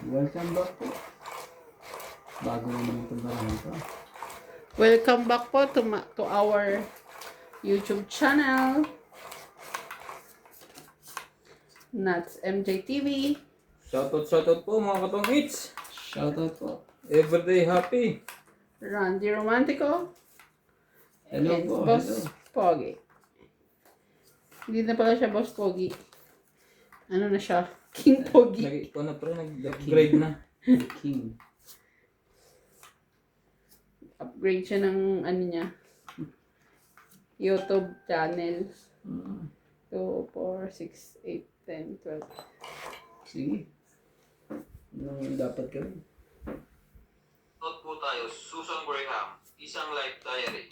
Welcome back po. Bago naman itong barahan to. Welcome back po to our YouTube channel. Nats MJ TV. Shoutout po mga katong-hits. Shoutout po. Everyday happy. Randy Romantico. Hello and po. Boss Hello. Pogi. Hindi na pala siya Boss Pogi. Ano na siya? King Pogi. Nag-upgrade na. King. Upgrade siya ng ano niya. YouTube channel. 2, 4, 6, 8, 10, 12. Sige. Ano dapat gawin? Note po tayo, Susan Graham, Isang Life Diary,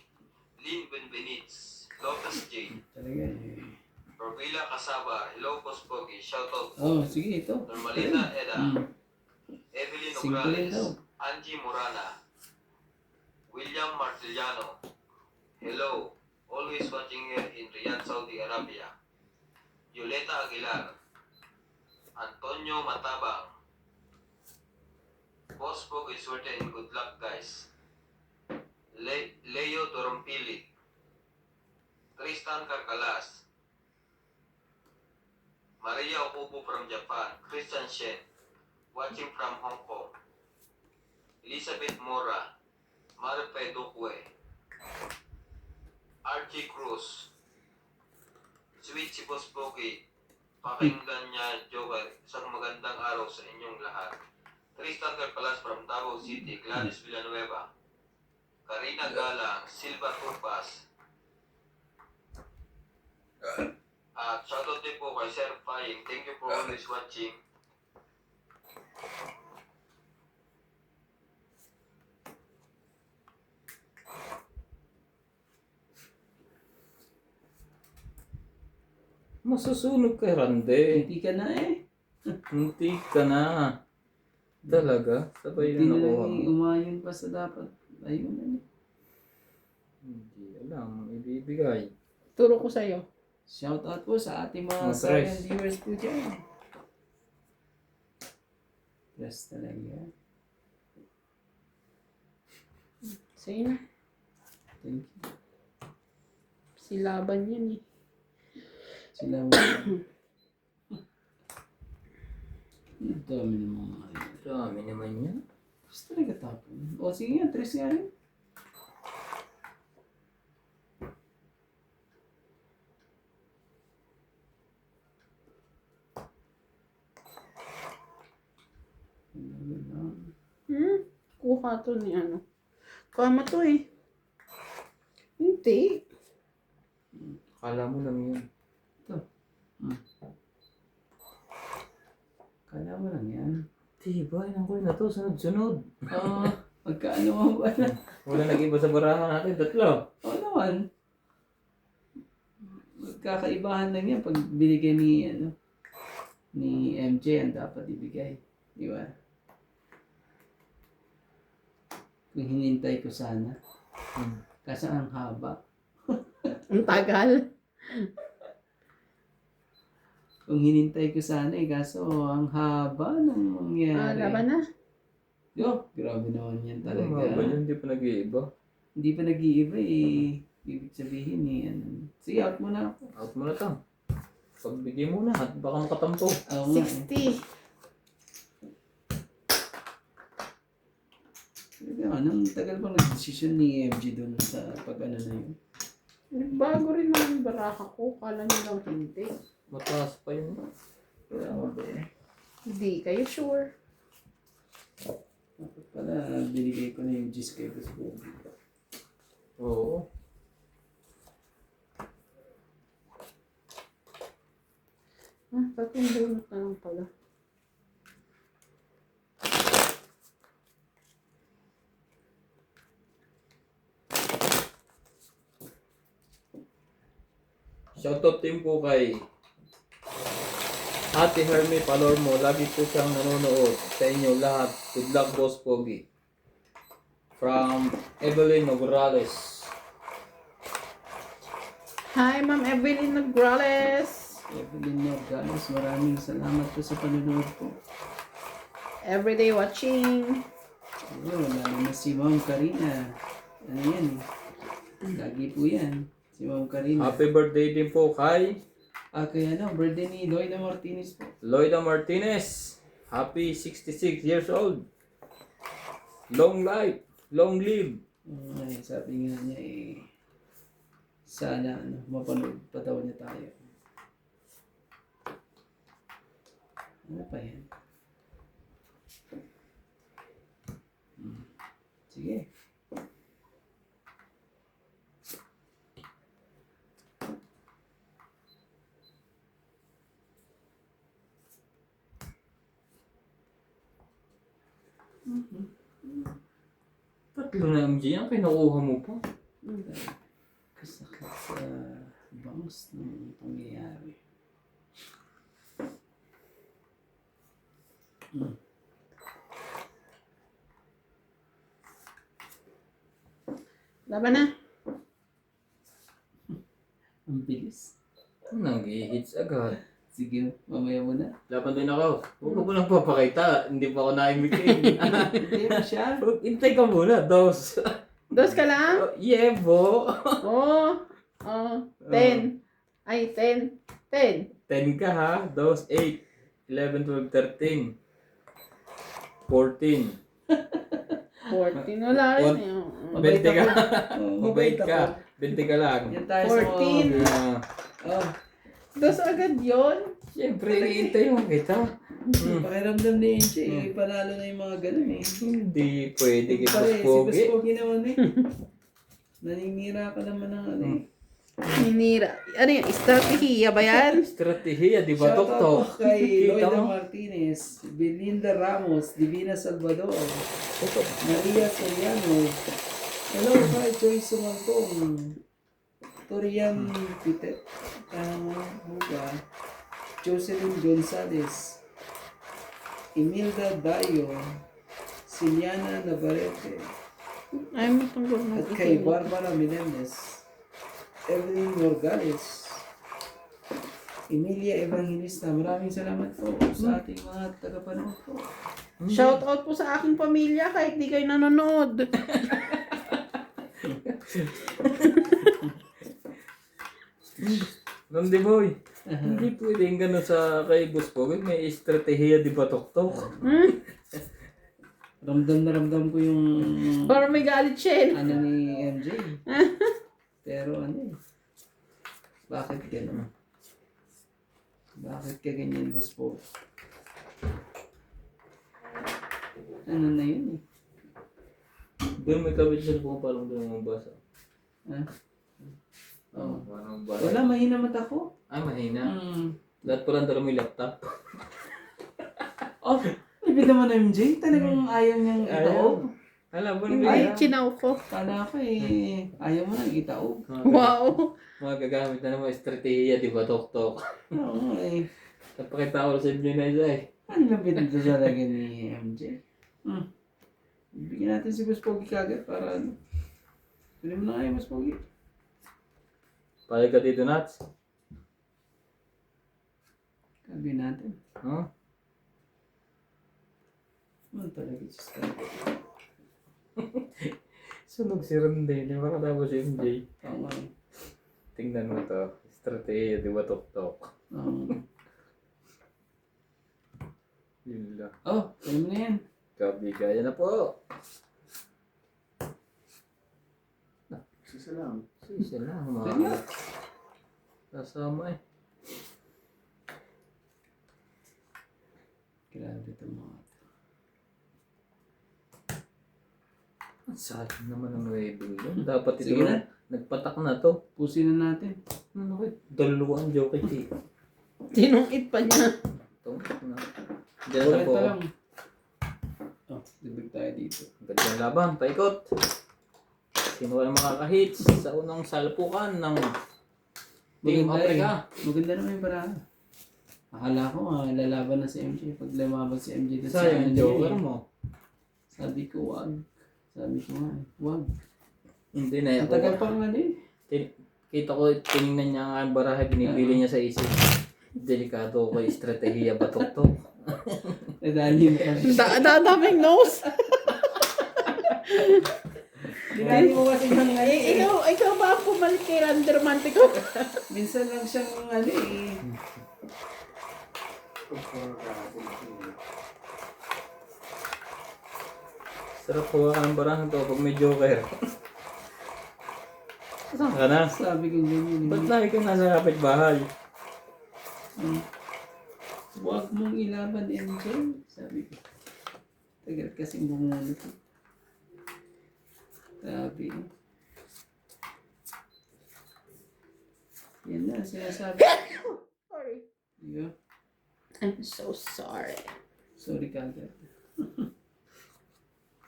Lynn Benbenitz, Lotus Jane, Talaga eh. Orvila Casaba, Hello Boss Pogi, shoutout Oh, sige ito. Normalina Eda, Evelyn Simple rin daw. Nograles, Angie Morana, William Martiliano, hello, always watching here in Riyadh, Saudi Arabia, Violeta Aguilar, Antonio Matabang, Boss Pogi, swerte and good luck guys, Leo Dorompili, Tristan Carcalas, Maria Okubo from Japan, Christian Shen, watching from Hong Kong, Elizabeth Mora, Marife Dukwe, Archie Cruz, Sweet si Boss Pogi, pakinggan niya Joker, isang magandang araw sa inyong lahat. Tristan Carcalas from Davao City, Gladys Villanueva, Karina Galang, Silva Turpas, at shoutout din po kay Sir Fying. Thank you for always watching. Masusunog kay Rande. Hindi ka na eh. Munti ka na. Talaga? Sabay Hindi na na nakuha lang mo. umayon pa sa dapat. Ayun na. Hindi alam. Ibibigay. Turo ko sa'yo. Shoutout po sa ating mga Mga silent press. viewers po dyan. Press talaga. Sa'yo na. Thank you. Silaban yan eh. Sila mo. Ang dami ng mga ano. Dami naman yan. Gusto talaga tapon. O sige nga, tres nga rin. Kuha to ni ano. Kuha mo to eh. Hindi. Akala mo lang yun. Kala mo lang yan. Diba? Ilang ko na to. Sunod-sunod. Oo. Magkaano mo ba na? Wala nag-iba sa barahan natin. Tatlo. Oo naman. Magkakaibahan lang yan pag binigay ni, ano, ni MJ ang dapat ibigay. Di ba? Kung hinintay ko sana. Kasi ang haba. Ang tagal. Kung hinintay ko sana eh, kaso ang haba ng mangyari. Laban na. Yo, grabe naman yan talaga. Ba yun? Hindi pa nag-iiba. Hindi pa nag-iiba eh. Ibig sabihin eh, ano. Sige, out muna ako. Out mo na to. Pagbigay mo na at baka makatampo. Oo nga eh. 60. Anong tagal bang nag-decision ni MG doon sa pag-ano na yun? Nagbago rin naman yung baraka ko. Kala nyo lang hindi. Mataas pa yun. Grabe. Hindi kayo sure. Dapat pala binigay ko na yung G's kay Boss Bobby. Oo. Tatong bunot na lang pala. Shoutout din po kay Ate Hermie Palormo. Lagi po siyang nanonood sa inyo lahat. Good luck, Boss Pogi. From Evelyn Nograles. Hi, Ma'am Evelyn Nograles. Evelyn Nogales, maraming salamat po sa panonood po. everyday watching. Oo, lalo na si Ma'am Karina. Ano yan eh. Lagi po yan. Si Ma'am Karina. Happy birthday din po kay Kaya ano, birthday ni Lloyda Martinez po. Lloyda Martinez. Happy 66 years old. Long life. Long live. Ay, sabi nga niya sana mapanood pa daw niya tayo. Ano pa yan? Sige. Tatlo na MJ ang kinukuha mo pa. Kasakit sa bangs ng pangyayari. Laban na. Ang bilis. Nang-hits agad. Sige, mamaya mo na. Laban din ako. Huwag ka mo lang papakita. Hindi pa ako naimikin. Hindi mo siya. Hintay ka muna. Dos. Dos ka lang? Yebo. Oh. Oh. 10. Ay, 10. 10. 10 ka ha. Dos, 8. 11, 12, 13. 14. 14. Wala rin. eh. Mabait 20 ka. Oo, Mabait ka. 20 ka lang. Yan tayo sa 14. Oh, Dos agad yun. Siyempre, hintay mo kita. pakiramdam ni Enche, panalo na yung mga ganun eh. Hindi pwede kita Pare, si pogi. Baspogi naman eh. Naninira ka naman ng ano eh. Minira. Ano yung strategiya ba yan? Strategiya, di ba, Shoutout Toktok? po kay Kita Lloyda mo? Martinez, Belinda Ramos, Divina Salvador, Maria Soriano, hello kay Joy Sumantong, Torian Pitet, Huga, Jocelyn Gonzalez, Imelda Dayo, Siliana Navarrete, Ay, matungkol na. at kay Barbara Menendez, Evelyn Morgales, Emilia Evangelista. Maraming salamat po sa ating mga tagapanood po. Shout out po sa aking pamilya kahit di kayo nanonood. Ramdi boy, hindi pwedeng gano'n sa kay Boss Pogi. May estratehiya, di ba, Toktok? Ramdam na ramdam ko yung Para may galit siya. ano ni MJ. Pero ano eh. Bakit gano'n? Bakit ka ganyan, Boss Po? Ano na yun eh? Doon may kabit siya kung parang doon mabasa. Ha? Oo. Parang mabasa. Wala, mahina mata ko. Ay, mahina. Mm. Lahat pala dala mo yung laptop. Oh, ibig naman MJ, talagang ayaw niyang itaog. Alam mo Ay, na chinaw ko. Kala ko eh, ayaw mo nang itaog. Wow. Mga gagamit na naman estratehiya, di ba, Tok-Tok? Oo eh. Napakita ko sa inyo na isa eh. Ang lapit na talaga ni MJ. Bigyan natin si Boss Pogi kagad para ano. Pwede mo na kayo, Boss Pogi. Payag ka dito, Nats. Kabi natin. Huh? Ano talaga siya? Sunog si Rondel. Baka tapos si MJ. Tama eh. Tingnan mo to. Estratehiya, di ba, Tok-Tok? Yun lang. Oh, pwede mo na yan. Kabigaya na po. Sisa lang. Sisa na, Pwede mga na. kasama eh. Grabe ito mga ito. Ang sayang naman ng rebel yun. Dapat ito Sige na. nagpatak na to. Pusin na natin. Ano kayo? Dalawang joke eh. Tinungit pa niya. Ito na. Diyan na Ulit po. na lang. Oh, libig tayo dito. Gandang laban, paikot. Sino ang makaka-hits sa unang salpukan ng Team Maganda Africa? Maganda naman yung paraan. Akala ko lalaban na si MJ. Pag lumabag si MJ doon Sayang yung joker niya, mo. Sabi ko wag. Sabi ko nga wag. Hindi na Ang tagal pa nga din. Kita ko, tinignan niya ang baraha, binibili niya sa isip. Delikado ko, estratehiya, batok-tok. Nadali mo kasi. Daming nose. Dinali mo kasi ng ano eh. Ikaw ba ang pumalik kay Randermante ko? Minsan lang siyang ano eh. Sarap kuha ka ng barahan to pag may joker. Saan ka na? Sabi ko ganyan. Ba't lagi ka nasa kapitbahay? Huwag mong ilaban, MJ. Sabi ko. Tagal kasing bumunot. Sabi ko. Yan na, sinasabi. Sorry. Yeah. I'm so sorry. Sorry kagad.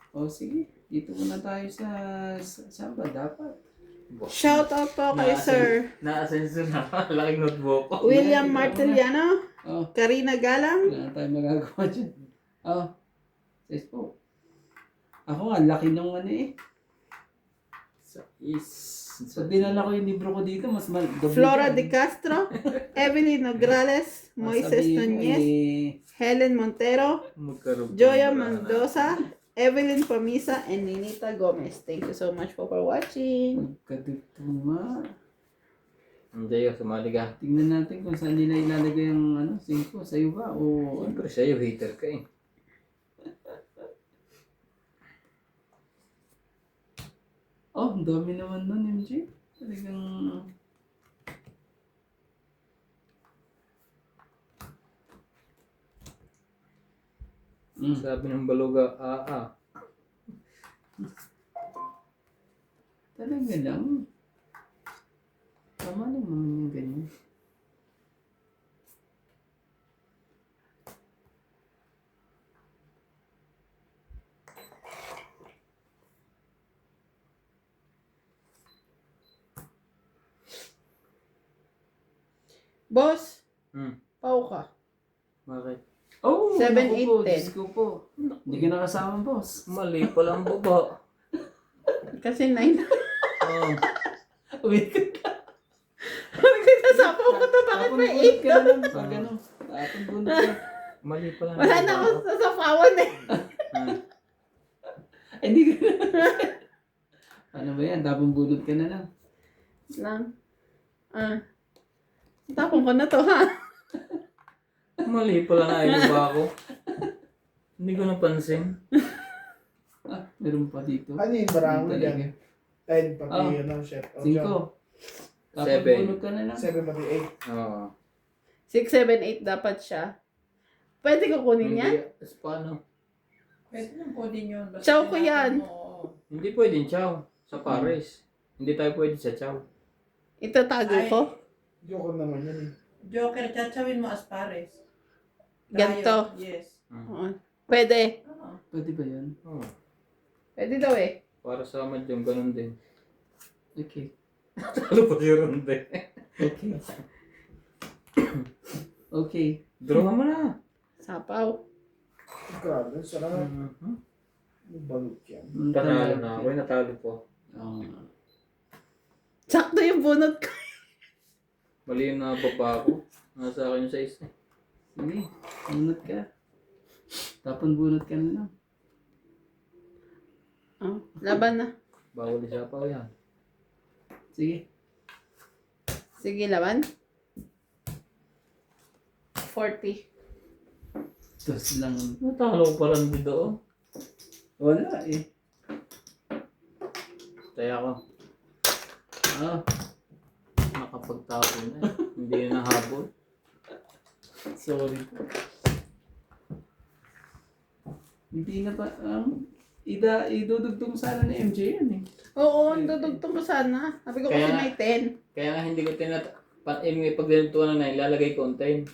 O sige, dito muna tayo sa saan ba dapat? Shout out po kay Sir Na-asenso na. Laking notebook. William Martiliano, Oh, Karina Galang. wala na tayong magagawa dyan. Oh, says po. Ako nga, laki nung ano eh. So, dinala ko yung libro ko dito, mas doble Flora yan. de Castro, Evelyn Nograles, Moises Sabihin ko, Nunez, Helen Montero, Magkaroon. Joya Mendoza, Evelyn Pamisa, and Ninita Gomez. Thank you so much for watching. Kadugtuma. Hindi, sumali ka. Tingnan natin kung saan nila ilalagay yung ano, 5. Sa'yo ba? O ano? Siyempre sa'yo, hater ka eh. Oh, ang dami naman nun, MJ. Talagang... Sabi ng baluga, Talaga lang. Tama naman yung ganyan. Boss, Hmm. pau ka. Bakit? Oh, 7, naku po, 8, 10. Diyos ko po. Hindi ka nakasama, boss. Mali pa lang baba. Kasi 9. Oh. Uwi ka. Sasapaw ko to, bakit may 8 ka na lang. Pag ano, tapon bunot ka. Mali pa lang. Wala na ako sasapawan eh. Hmm. Ay, hindi ka na. Ano ba yan? Tapon bunot ka na lang. Lang. Tapon ko na to, ha? Mali pa lang ayaw ba ako? Hindi ko napansin. Ah, meron pa dito. Ano yung barang mo Talaga. dyan? 10 pati Ah. ano, chef. 5. Tapon 7. bunot ka na lang. 7 pati 8. Oo. 6, 7, 8 dapat siya. Pwede ko kunin yan? Tapos paano? Pwede nang kunin yun. Basta Chow ko yan. tinatanong mo, Hindi pwedeng chow. Sa Paris. Hindi tayo pwede sa chow. Itatago Ay. ko? Joker naman yun eh. Joker, tsatawin mo aspares. Ganto. Yes. Oo. Pwede. Oo. Pwede ba yan? Oh. Pwede daw eh. Para sa madyong ganun din. Okay. Talo pa si Ronde. Okay. Okay. Draw ka mo na. Sapaw. Grabe, sarap. Mhm. Yung balot yan. Panalo na ako. Natalo po. Oo. Sakto yung bunot ko. Mali yung nababa ako. Nasa akin yung size. Sige. Bunot ka. Tapon bunot ka na lang. Oh, laban na. Bawal siya pa yan. Sige. Sige, laban. 40. Dos lang. Natalo ko pa lang dito. Wala eh. Kaya ako. Ah, Nakapagtapon na eh. Hindi na nahabol. sorry. Hindi na pa, idudugtong sana ni MJ yan eh. Oo, ang dudugtong ko sana. Sabi ko kasi Kaya- may 10. Kaya nga hindi ko pag ganituan na ilalagay ko ang 10.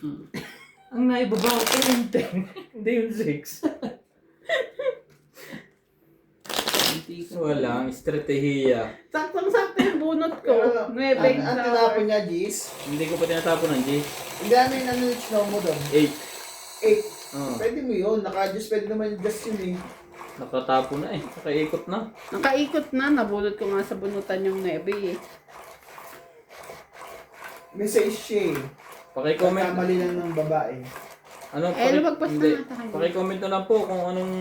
Ang naibaba ko yung 10. Hindi yung 6. Hindi ka. Walang estratehiya. Saktong-sakto yung bunot ko. Pero, 9 ang tinapon niya, Gis. Hindi ko pa tinatapon ng G. Hindi ano yung ano mo doon? 8. 8. Oh, Pwede mo yun. Naka-adjust, pwede naman yung adjust yun eh. nakatapon na eh. Nakaikot na. Nakaikot na. Nabunot ko nga sa bunutan yung 9 eh. May size siya eh. Paki-comment. Kamali lang ng babae. Ano, lumagpas na hindi. nga tayo. Paki-comment na lang po kung anong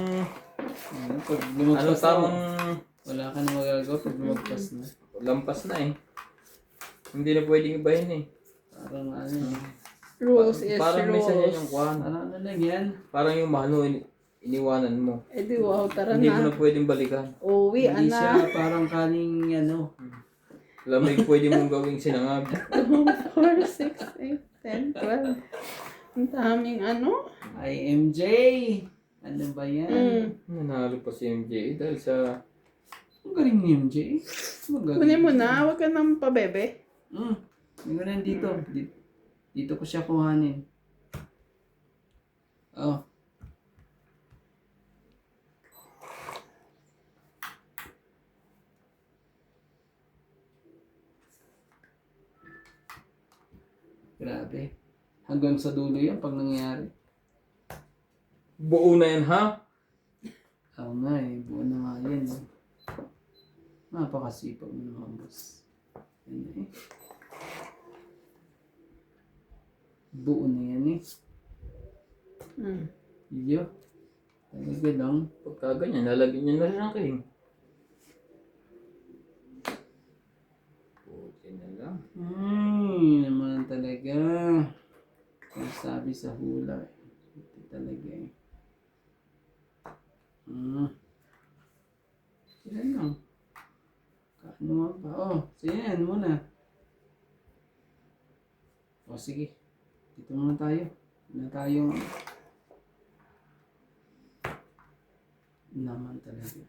Pag lumagpas na, tamang wala ka na magagawa pag lumagpas na. lampas na eh. Hindi na pwedeng ibahin eh. Parang ano eh. Rules is Parang minsan yan yung rules. kuhan. Parang ano lang yan. Parang yung mahalo iniwanan mo. Eh di wow, tara Hindi mo na. na pwedeng balikan. Uwi, Hindi siya anak. parang kaning ano. Lamig pwede mong gawing sinangag. 2, 4, 6, 8, 10, 12. Ang daming ano. IMJ! Ano ba yan? Nanalo pa si MJ dahil sa Ang galing ni MJ. Kunin mo na, huwag ka nang pabebe. Hindi ko na dito. Dito ko siya kuhanin. Oh. Grabe. Hanggang sa dulo yan pag nangyari. buo na yan ha. Oo nga eh. Buo na nga yan eh. Napakasipag mo naman boss. Yan eh. Buo na yan eh. Iyo. Talaga lang. Pagka ganyan, lalagyan niya na rin ang king. Buti na lang. Naman talaga. Ang sabi sa hula. Ito talaga eh. Yan lang. Kaano nga ba? Oh, sige yan muna. O sige. Dito muna tayo. Na tayong naman talaga.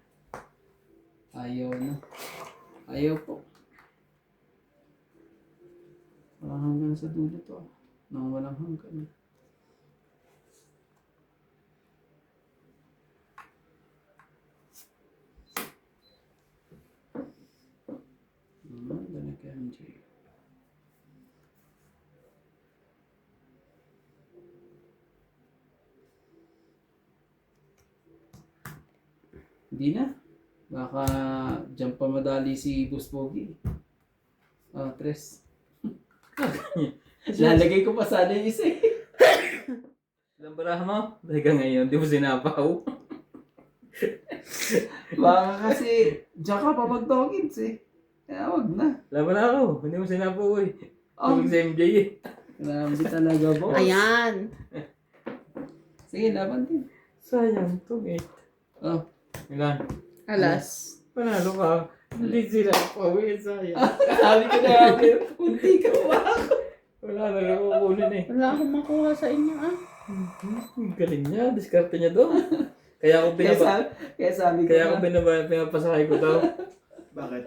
Ayaw na. Ayaw po. Walang hanggang sa dulo to. Nang walang hanggan. Naman talaga MJ. Hindi na. Baka dyan pa madali si Boss Pogi. Oh, tres. Lalagay ko pa sana yung isa eh. Ilang baraha mo? Teka ngayon, di mo sinapaw. Baka kasi dyan ka pa mag-dogins eh. Kaya wag na. Laban na ako, hindi mo sinapaw eh. Oh, Tulog si MJ eh. grabe talaga boss. Ayan. Sige, laban din. Sayang to eh. Oh, Ilan? Alas. Panalo ka. Hindi sinapaw eh, sayang. sabi ko na yan. Punti ka pa. Wala na lang kukunin eh. Wala akong makuha sa inyo ah. Ang galing niya, diskarte niya doon. Kaya ako Kaya sabi ko na. pinapasakay ko daw. Bakit?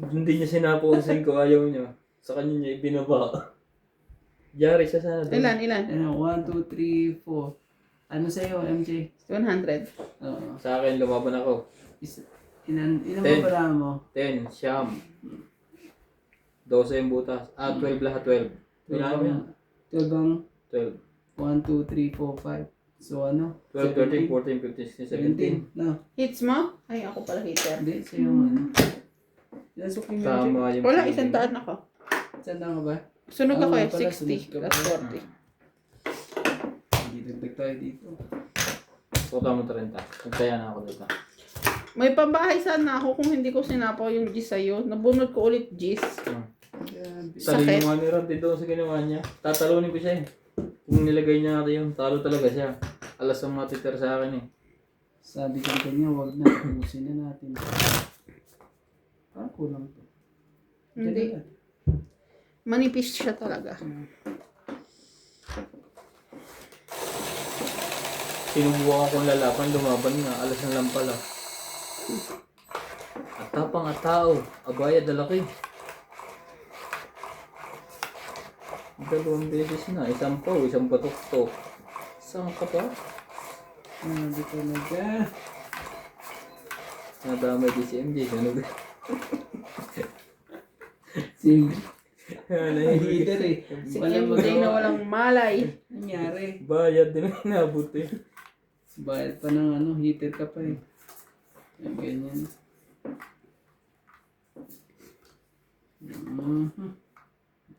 Hindi niya sinapaunsin ko, ayaw niya. Sa kanya niya ibinaba. Yari siya sana doon. Ilan? Ano, 1, 2, 3, 4. Ano sa'yo, MJ? 100. Oo. Sa akin, lumaban ako. Ilan Ten. ba pala mo? 10, siyam. 12 yung butas. 12 lahat, 12. Wala mo yan. 12 ang 12. 1, 2, 3, 4, 5. So ano? 12, 13, 14, 15, 16, 17. 17. No. Hits mo? Ay, ako pala hitter. Hindi, sa'yo ano. Ilan suki mo, MJ? Tama yung Wala, feeling. 100 ako. Saan ka ba? Sunog Ah, ako eh, wala pala, 60 sunog ka plus pala. 40. Hindi dagdag tayo dito. Sukutan mo 30. Nagtaya na ako dito. May pambahay sana ako kung hindi ko sinapaw yung G's sa'yo. Nabunod ko ulit G's. Grabe. Talino nga ni Randy doon sa ginawa niya. Tatalunin ko siya eh. Kung nilagay niya natin yung talo talaga siya. Alas ang matitira sa akin eh. Sabi ko kanya, wag na. Tapusin na natin. Parang kulang to. Hindi. Manipis siya talaga. Sinubukan akong lalaban, lumaban nga. Alas na lang pala. At tapang at tao. Abayad na laki. Dalawang beses na. Isang paw, isang batok-tok. Saan ka pa? Grabe talaga. Nadamay din si MJ. Ano ba? Si Nahihigit. Peter eh. Si Walang MJ na magawa. walang malay. Nangyari. Bayad din ang inabot eh. Bayad pa ng ano, heater ka pa eh. Yan, ganyan.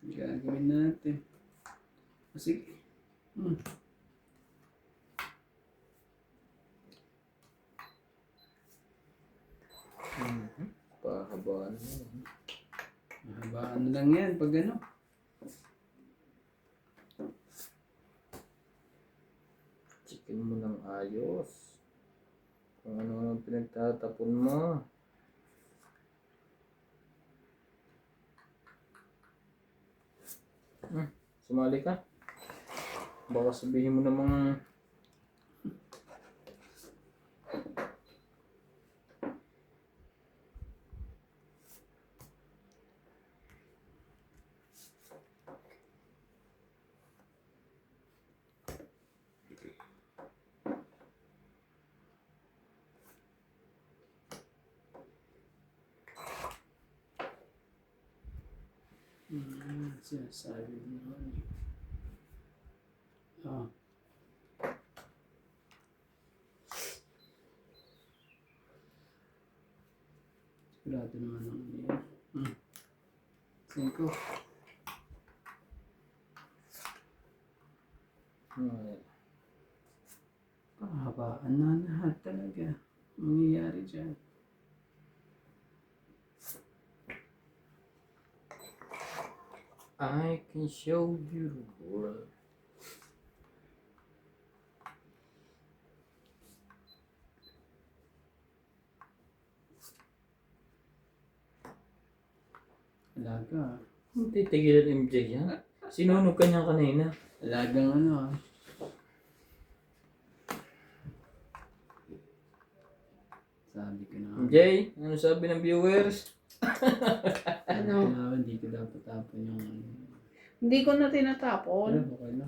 Gagawin natin. Sige. Haba na yun. Mahabaan lang yan pag ano. Chicken mo ng ayos. Kung ano ang pinagtatapon mo. Sumali ka. Baka sabihin mo namang Sinasabi mo naman. Ah. Sigurado naman ang yan. 5. Pahabaan na lahat talaga. Mangyayari dyan. I can show you the world. Alaga. Hindi tigilan MJ yan. Sinunog ka niya kanina. Alagang ano ah. Sabi ko na. MJ, ano sabi ng viewers? Ano? Hindi ko dapat tapon yung ano. Hindi ko na tinatapon. Pero okay na.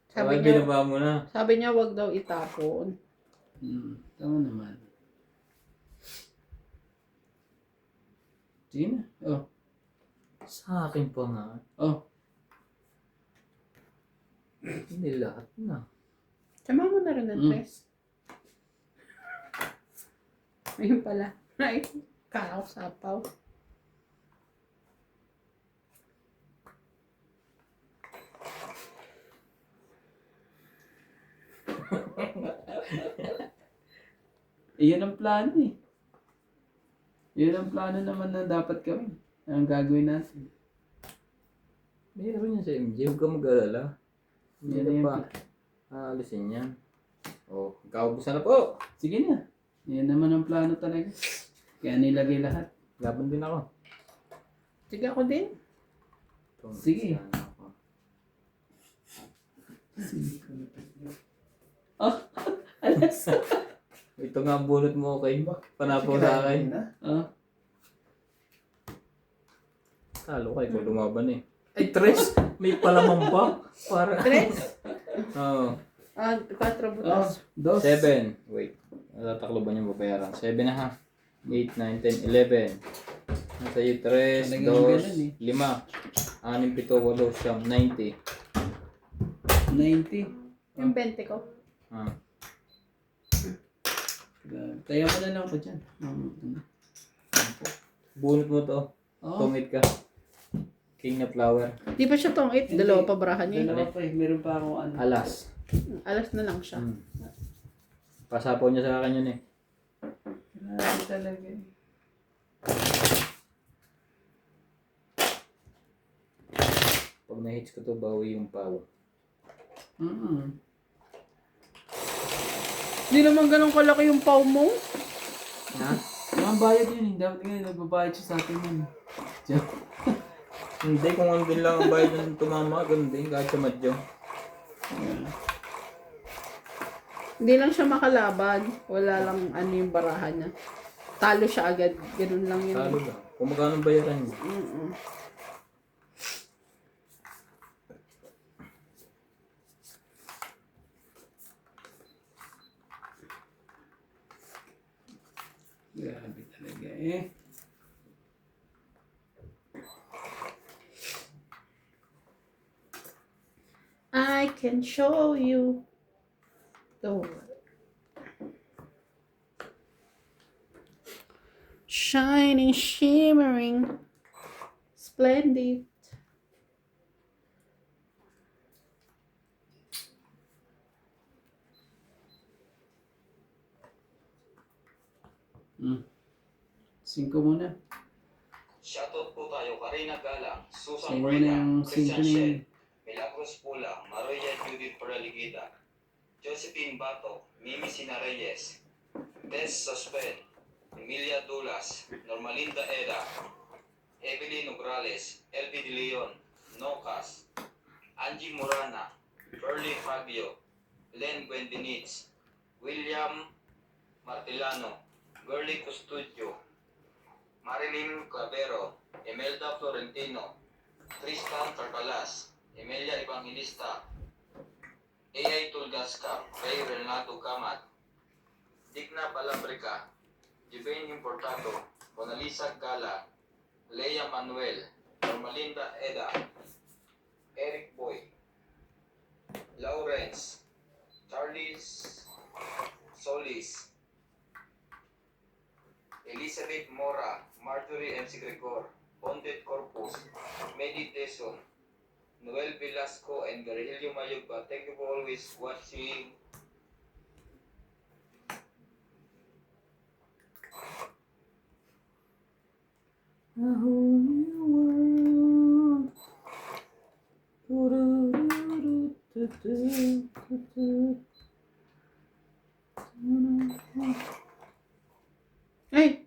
Sabi Ay, niya, binaba mo na. sabi niya wag daw itapon. Tama naman. Sige na. Oh. Sa akin pa nga. Oh. Hindi lahat na. Sama mo na rin ng tres. Ayun pala. Ay, kakaw-sapaw. Iyon ang plano eh. Yun ang plano naman na dapat gawin. Ang gagawin natin. Meron yan sa MJ. Huwag ka mag-alala. Hindi Yan na yung pa. Aalisin yan. O, kaubusan na po. Sige na. Yan naman ang plano talaga. Kaya nilagay lahat. Laban din ako. Sige ako din. Ito, Sige. sana ako. Oh, alas. Ito nga ang bunot mo kay Panapo sa akin. Oh, Talo ka, ikaw lumaban eh. Ay, tres! May palamang pa. Para. Tres? Oo. 4 oh, butas. 2. 7. Wait. Natataklo ba niya babayaran? 7 na ha. 8, 9, 10, 11. Nasa iyo 3, Talagang ganun 2, eh. 5. 6, 7, 8, 90. 90. Yung 20 ko. Ah. Kaya mo na lang ako dyan. Bunot mo to. Oh, Tungit ka. King na flower. Di ba siya tong 8? Hindi. Dalawa pa brahan niya. dalawa pa eh. Meron pa ako ano. Alas. Alas na lang siya. Pasapaw niya sa akin yun eh. Grabe talaga eh. Pag na-hits ko to, bawi yung pao. Di naman ganun kalaki yung pau mo. Ha? Ang bayad yun eh. Dapat nga nagbabayad siya sa atin yun. Joke. Hindi, kung ano din lang ang bayad ng tumama, ganun din, kahit sa madyo. Hindi lang siya makalaban. Wala lang ano yung barahan niya. Talo siya agad. Ganun lang yun. Talo lang. Kung magkano bayaran niya. Grabe talaga eh. I can show you the world. Shining, shimmering, splendid. Hmm. 5 muna. Shoutout po tayo, Karina Galang, Susan Sa'yo na Breda, yung Christian symphony. Shed, Milagros Pula, Maria Judith Paraligida, Josephine Bato, Mimi Sina Reyes, Tess Sospen, Emilia Dulas, Normalinda Eda, Evelyn Nograles, LB De Leon, Nocas, Angie Morana, Burley Fabio, Len Guendinitz, William Martilano, Gurley Custudio, Marilyn Clavero, Imelda Florentino, Tristan Carcalas, Emilia Evangelista, A.I. Tulgasca, Ray Renato Camat, Digna Palabrica, Juvene Importado, Monalisa Gala, Lea Manuel, Normalinda Eda, Eric Boy, Lawrence, Charles Solis, Elizabeth Mora, Marjorie M. Gregor, Bondet Corpus, Medi Teson, Noel Velasco, and Garelio Mayugba. Thank you for always watching. A whole new world. Ay,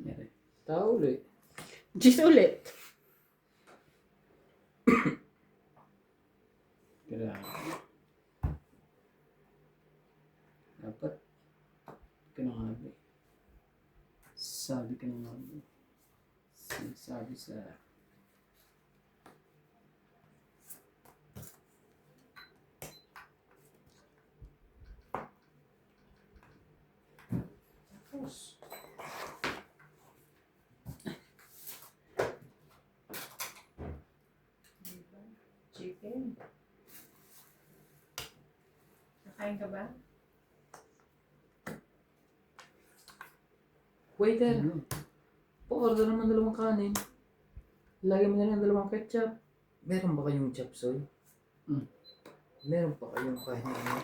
Yan. Tao ulit. Gis ulit. Grabe. Dapat ka na nga ba? Sabi ka na nga ba? Sabi sa... Tapos. Diba? Chicken. Nakain ka ba? Waiter, Ano? pa-order naman 2 kanin. Lagyan mo na lang 2 ketchup. Meron ba kayong chop suey? Meron pa kayong kahit ano?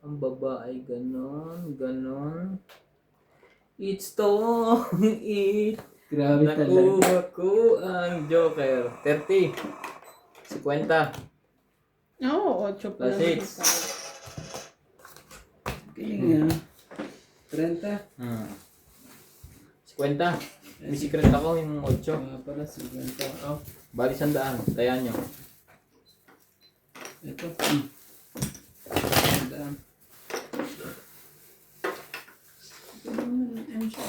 Ang babae, ganon. It's to eat. Grabe talaga. Nakuha ko ang Joker. 30. 50. Oo, 8 pa Plus lang. 6. Galing ah. 30. 50. May secret ako yung 8. Para 50. Oh, Bali 100. Tayan nyo. ito. Daan. Ano siya?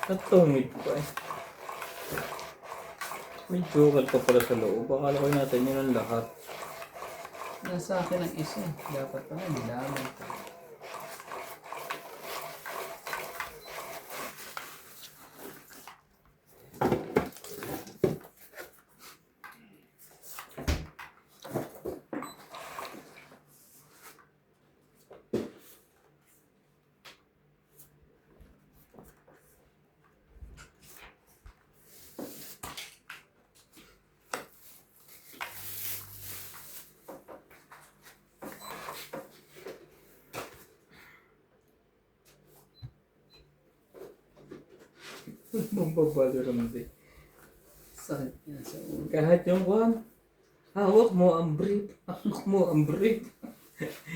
Natungit pa eh. May Joker pa pala sa loob. Akala ko natin yun ang lahat. Nasa akin ang isa. Dapat pa nga, nilaman. Mambabali ramdi. Sakit niya sa ulo. Kahit yung kwan. Hawak mo ang brief. Hawak mo ang brief.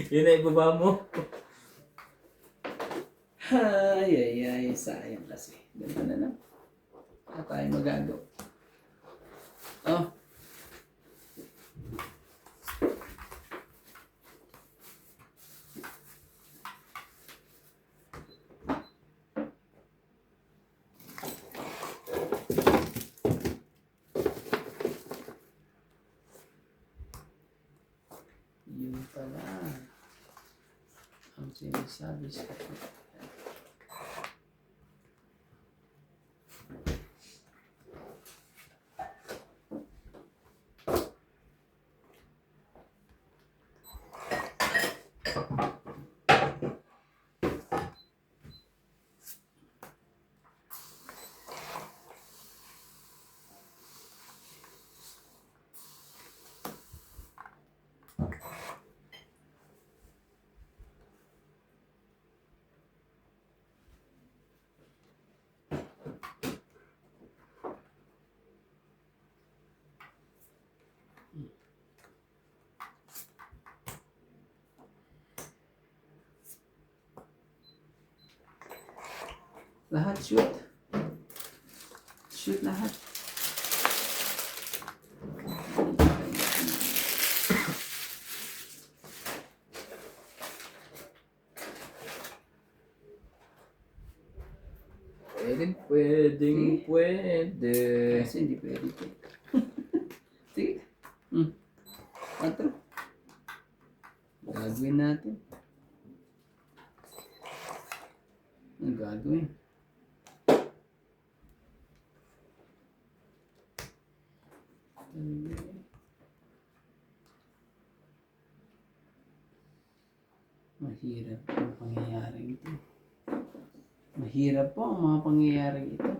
Yun na ibaba mo. Ay, sayang kasi. Ganda na lang. Wala tayong magagawa. Oh. Yun pala. Ang sinasabi sa akin. Lahat shoot. Shoot lahat. Pwede. Kasi hindi pwede ito. Sige. 4. Gagawin natin. Ang gagawin. Mahirap ang pangyayaring ito. Mahirap po ang mga pangyayaring ito.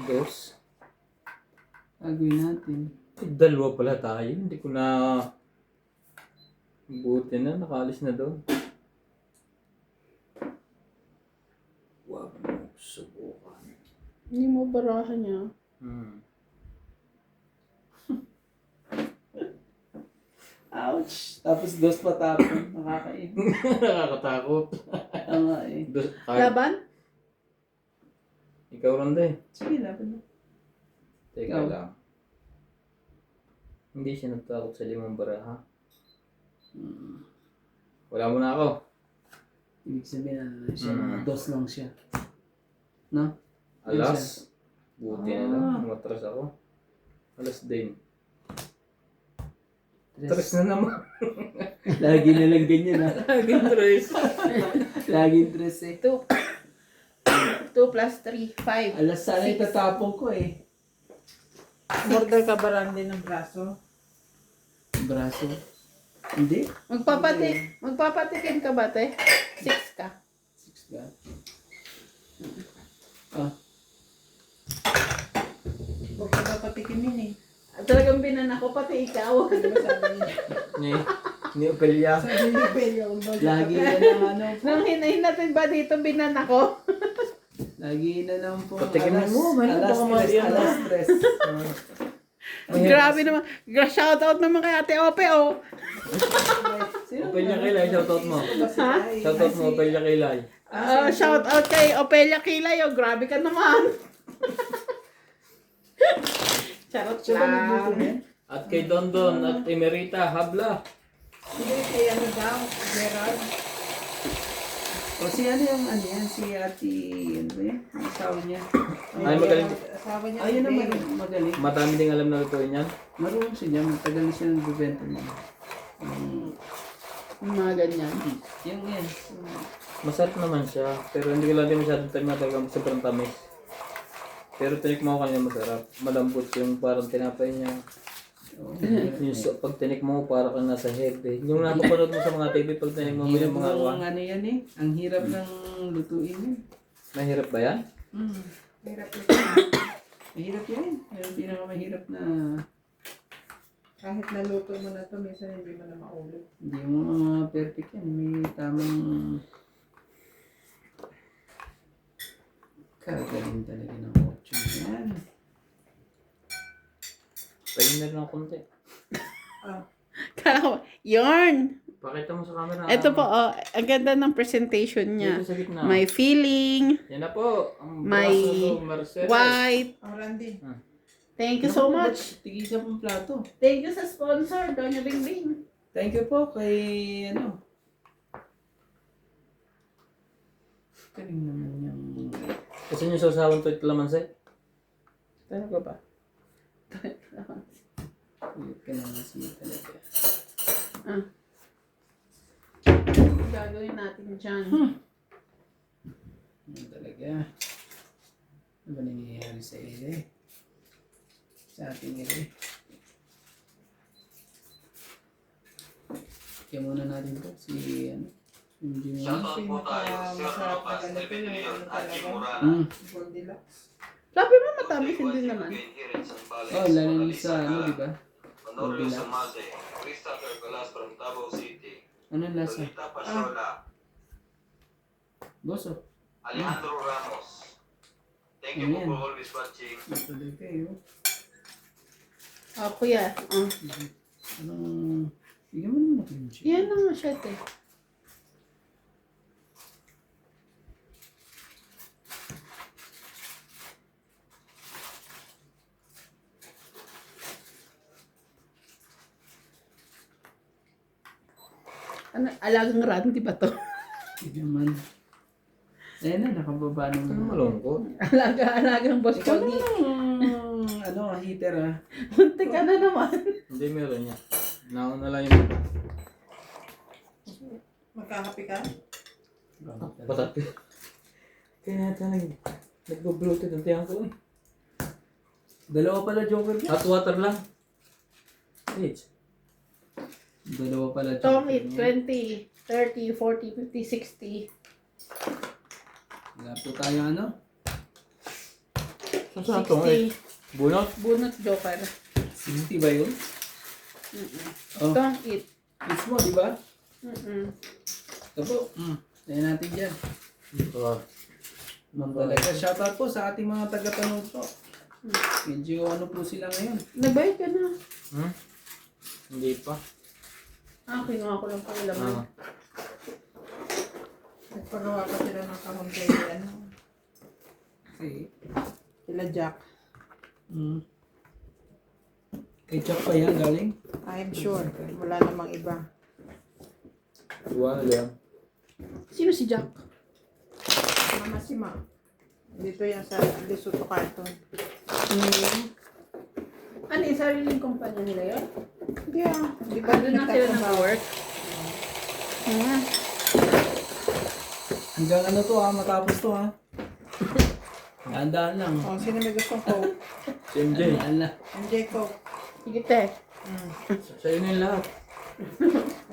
Dos. Gagawin natin. Dalawa pala tayo. Hindi ko na... Buti na. Nakaalis na doon. Huwag mo subukan. Hindi mo barahan niya. Ouch! Tapos dos pa tapon. Nakakain. Nakakatakot. Tama eh. Laban? Ikaw rin din. Sige, laban na. Teka Ikaw. lang. Hindi siya nagtakot sa 5 baraha. Wala mo na ako. Ibig sabihin ano siya, mga dos lang siya. No? Alas. Buti na lang. Matras ako. Alas din. Tres na naman. Lagi na lang ganyan ha. Laging tres. Laging tres eh. 2 plus 3, 5. Alas sana itatapon ko eh. Border ka ba din ng braso? Braso. Hindi? Magpapatikim ka ba, te? 6 ka. 6 ka. Ah. Huwag ka ba patikimin eh. Talagang binan ako, pati ikaw. Ano ba sabi niya? Ni Ophelia. Sabi niya, Bella, huwag ba Lagi na lang ano. Nang hinahin natin ba dito, binan ako? Lagi na lang po. Patikimin mo, mahal alas baka tres, Mariana. alas tres. Grabe naman. Shoutout naman kay Ate Ope, oh. Ophelia Kilay, shoutout mo. Ha? Shoutout mo, Ophelia Kilay. Shoutout kay Opelia Kilay, oh. Grabe ka naman. Charot lang. At kay Dondon at Emerita Habla. Hindi, kay ano daw, Gerard. O si ano yung ano yan? Si Ate, ano ba yan? Ang asawa niya. Ay, magaling. Asawa niya. Ayun si naman, Bella. magaling. Madami ding alam na lutuin yan. Marunong siya niya, matagal na siya nagbibenta niya. Yung mga ganyan. Yung yan. Masarap naman siya. Pero hindi ko lang din masyadong tayo talagang sobrang tamis. Pero tinikmo ko kanina masarap. Malambot yung parang tinapay niya. Yung pag tinikmo mo parang kang nasa heaven. Yung napapanood mo sa mga TV pag tinikmo mo Hirap yung mga ng kuwan. ano yan eh. Ang hirap ng lutuin yan. Mahirap ba yan? Hirap ito. Mahirap yan. Yung pinakamahirap na Kahit naluto mo na ito, minsan hindi mo na maulit. hindi mo perfect yan. May tamang kagaling talaga ng option yan. Pwede na rin ako konti. Kala ko, yarn. Pakita mo sa camera. Ito po, oh. Ang ganda ng presentation niya. Dito sa gitna. May feeling, Yan na po. Ang may braso to, Mercedes. white. Ang Randy. Thank you so much. Tigisa pong plato. Thank you sa sponsor, Doña Bingbing. Thank you po kay ano. Galing naman yung Kasi yung sausawan to ito lamansi. Talaga ba? cute ka naman siya talaga. Gagawin natin dyan. Yan talaga. Ano ba nangyayari sa ere? Sa ating ere. Kaya muna natin po si ano. Yung Jimmy. Shoutout po tayo. Sir Masarap na Lucas, ganito David yung Leon, ano at Jim talaga. Morana. Goldilocks. Sabi mo matamis, hindi naman. Oh, lalo na sa ano, di ba? Honorio Samade, Christopher Colas from Davao City, Ano lasa? Lolita Pasola, Boso. Alejandro Ramos. Thank you Ayan. po for always watching. Ito din kayo. Kuya. Anong... Bigyan mo naman ako yung chip. Yan na nga siya, te. Ano, alagang ranti ba to? Hindi naman. Ayan na, nakababa Ano naman. malungkot? Alagang boss Ikaw ko. di ano, heater ah. Muntik ka na naman. Hindi, meron niya. Nauna lang yung Magkakape ka? patat. Kaya yata nag-bloated ang tiyan ko eh. Dalawa pala joker ka? Hot water lang. Rich. Dalawa pala Tong joker. it, 20, 30, 40, 50, 60. Wala po tayo ano? Saan ito eh? 60. Bunot? Bunot joker. 60 ba yun? Oh, Tong it. mismo, di ba? Ito po. Ayan natin dyan. Ito. Talaga, shoutout po sa ating mga taga-panood po. Medyo ano po sila ngayon. Nagbayad ka na. Hindi pa. Kinuha ko lang pang laman. Nagpagawa pa sila ng kahon kay ano. Okay. Sila Jack. Kay Chuck pa yan galing? I'm sure. Wala namang iba. Iwan lang. Sino si Jack? Mama si Ma. Dito yan sa Lesotho Carton. Ano yung sariling kumpanya nila yun? Yeah. Di ba Doon na sila nag-work? Hanggang ano to ha, matapos to ha. Dahan-dahan lang. Oh, sino may gustong Coke? Si MJ. Dahan lang. MJ Coke. Sige te. Sa'yo na yung lahat.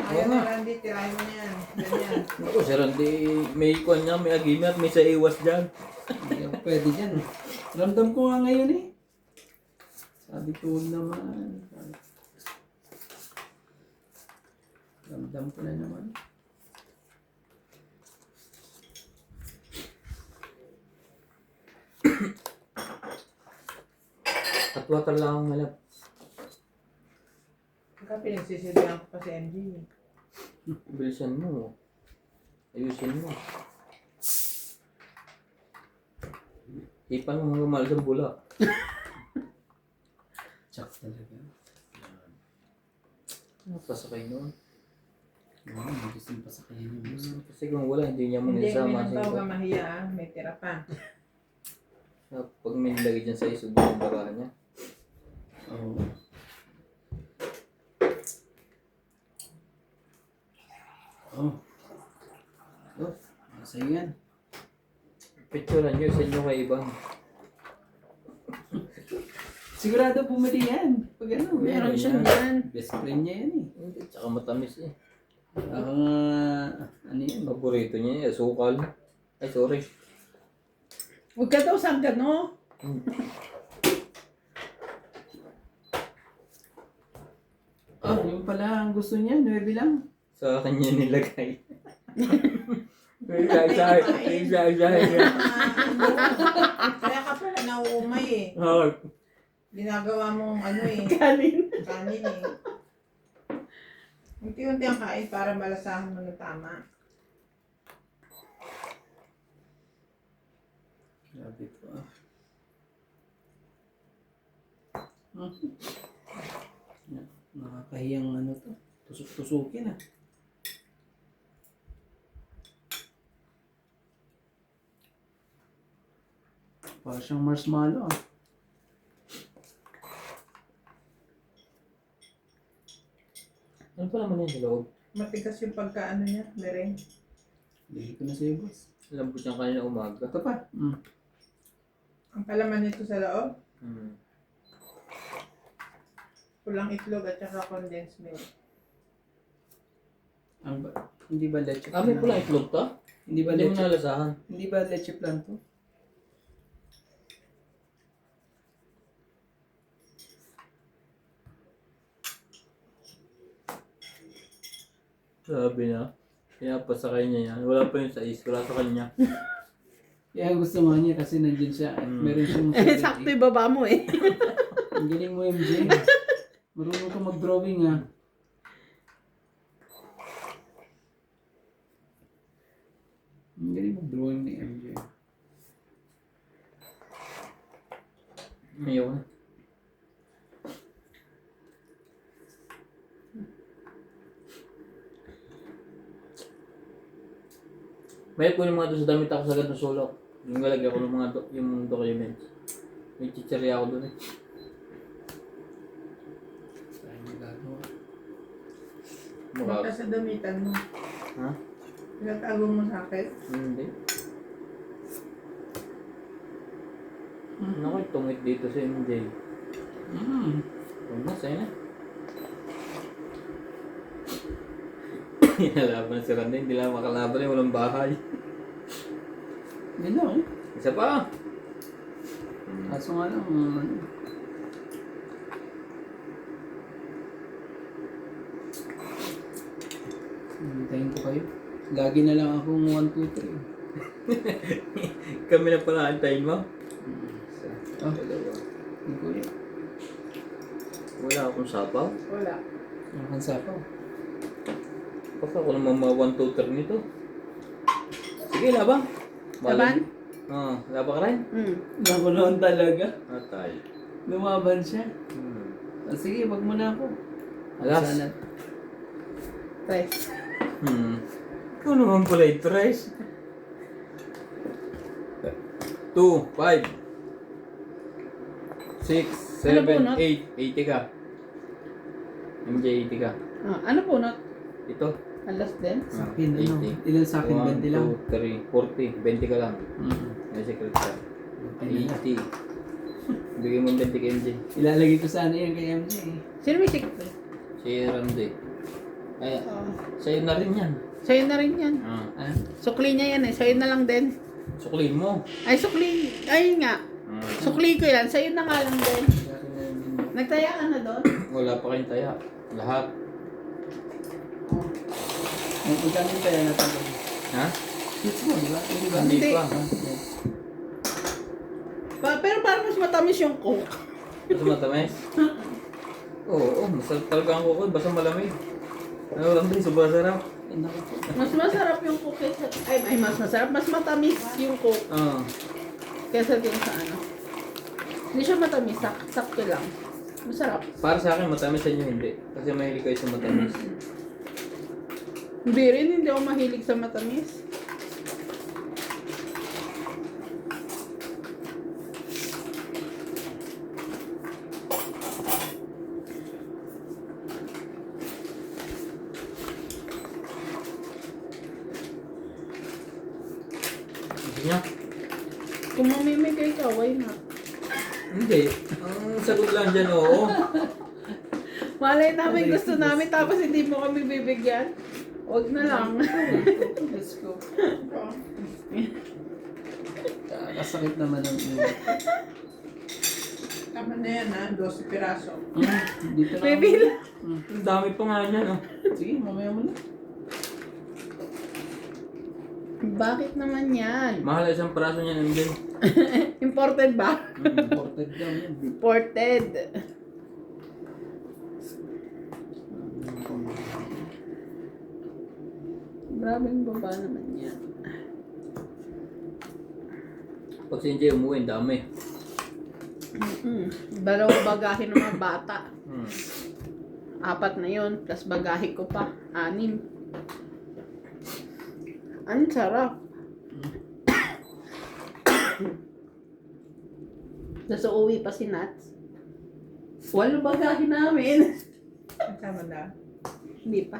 Ayaw na Randy, tirahin mo yan. Ganyan. Ako, si Randy, may ikon niya, may agimi at may sa iwas dyan. Hindi ako pwede dyan. Ramdam ko nga ngayon eh. Sabi ko huwag naman. Ramdam ko na naman. Hot water lang ang malap. Kaya pinagsisilbihan ko pa si MJ. Bilisan mo. Ayusin mo. Ipan mo mga mahal sa bula. Chuck talaga. Pasakay noon. Oo, may gusto pa sa kanya yung gusto. Kasi kung wala, hindi niya mo Hindi, nisama may sa nang iba. mahiya, may tira pa. Pag may nilagay dyan sa isog yung barahan niya. Oo. Oh. Oh, masaya yan. Picturean nyo sa inyo kay Ibang. Sigurado bumili yan. Pag ano, Meron siya yan. yan. best friend niya yan eh. Hindi, tsaka matamis eh. Ang ano yan? Paborito niya eh, sukal. Ay, sorry. Huwag ka daw sang gano. Oh, yung pala ang gusto niya, 9 lang. Sa kanya nilagay. Isa. Kaya ka pala nauumay eh. Ginagawa mong ano eh. Kanin. Kanin eh. Unti-unti ang kain para malasahan mo na tama. Grabe po ah. Nakakahiyang ano to. Tusok-tusukin ah. Parang siyang marshmallow ah. Ano pa naman yan sa loob? Matigas yung pagkaano niya, mereng. Bigay ko na sa'yo boss. Lambot niya kanina umaga. Ito pa. Ang palaman nito sa loob, Hmm. pulang itlog at saka condensed milk. Hindi ba leche Ah, may plan? pulang itlog to? Hindi ba Hindi mo leche? nalasahan. Hindi ba leche plan to? Sabi na. Pinapasakay niya yan. Wala pa yun sa is. Wala sa kanya. Kaya gusto nga niya kasi nandyan siya. Meron siyang Sakto yung baba mo eh. Ang galing mo MJ. Marunong ka mag-drawing ah. Ang galing mag-drawing ni MJ. Ayaw na. May kunin mga doon sa damit ako sa ganitong sulok. Yung galagay ako ng mga yung documents. May chichirya ako doon eh. Tayong magagawa. Mukha. Baka sa damitan mo. Ha? Pinatago mo sa akin. Hindi. Naku, tungit dito sa MJ. Huwag na, sa'yo na. Nalaban si Randy, hindi lang makalaban eh, walang bahay. Yan lang eh. Isa pa. Kaso nga lang, ano. Hintayin ko kayo. Lagi na lang akong 1, 2, 3. Kami na pala antayin mo. Isa, Ah. dalawa. Hindi ko yun. Wala akong sapaw. Wala. Ang kansapaw. Baka ako naman mga 1, 2, 3 nito. Sige, labang. Laban? Oo, labang ka rin. Ako noon talaga. Atay. Lumaban siya. Hmm. Ah, sige, wag mo na ako. Alas. Sana. Tres. Ikaw naman pala yung tres. 2, 5, 6, Ano 7, po, no? 8. 80 ka. MJ, 80 ka. Ano po, not? Ito. Alas din? Sa akin, ano? 80. Ilan sa akin? 20 lang. 1, 2, 3, 40. 20 ka lang. Mm. May secret ka. 20 na. 80. Bigyan mo ng 20 kay MJ. Ilalagay ko sana yan kay MJ. Sino may secret? Si Randy. Ay, Oh. sa'yo na rin yan. Sa'yo na rin yan. Ah. Ah? Sukli niya yan eh. Sa'yo na lang din. Suklin mo. Ay, sukli. Ayun nga. Sukli ko yan. Sa'yo na nga lang din. Nagtaya ka na doon? Wala pa kayong taya. Lahat. Ang pagkanin tayo na tayo. Ha? Hits mo, di ba? Hindi ba? Hindi Hindi. pa. Ah, yes. Pero parang mas matamis yung coke. Gusto matamis? Oo, masarap talaga ang kukoy. Basta malamig. Ano lang din, sobrang sarap. Ay, naku po. Mas masarap yung coke kaysa... Ay, mas masarap. Mas matamis yung coke Oo. kaysa din sa ano. Hindi siya matamis. Sakto lang. Masarap. Para sa akin, matamis sa inyo hindi. Kasi mahilig kayo sa matamis. Hindi rin. Hindi ako mahilig sa matamis. Gusto niya? Kung mamimigay ka, why not? Hindi. Ang sagot lang dyan, oo. Malay namin gusto namin tapos hindi mo kami bibigyan. Huwag na lang. Let's go. Kasakit naman ang ulo. Tama na yan ha, 12 piraso. Dito na. Baby lang. Ang dami pa nga niya, no? Sige, mamaya mo na. Bakit naman yan? Mahal isang praso niya ng din. Imported ba? Imported daw yan. Imported. Grabing baba naman yan. Pag si NJ umuwi, ang dami. Dalawang bagahe ng mga bata. Hmm. 4 na yun, plus bagahe ko pa. 6. Ang sarap. Tapos uuwi pa si Nats. 8 bagahe namin. Tama na. Hindi pa.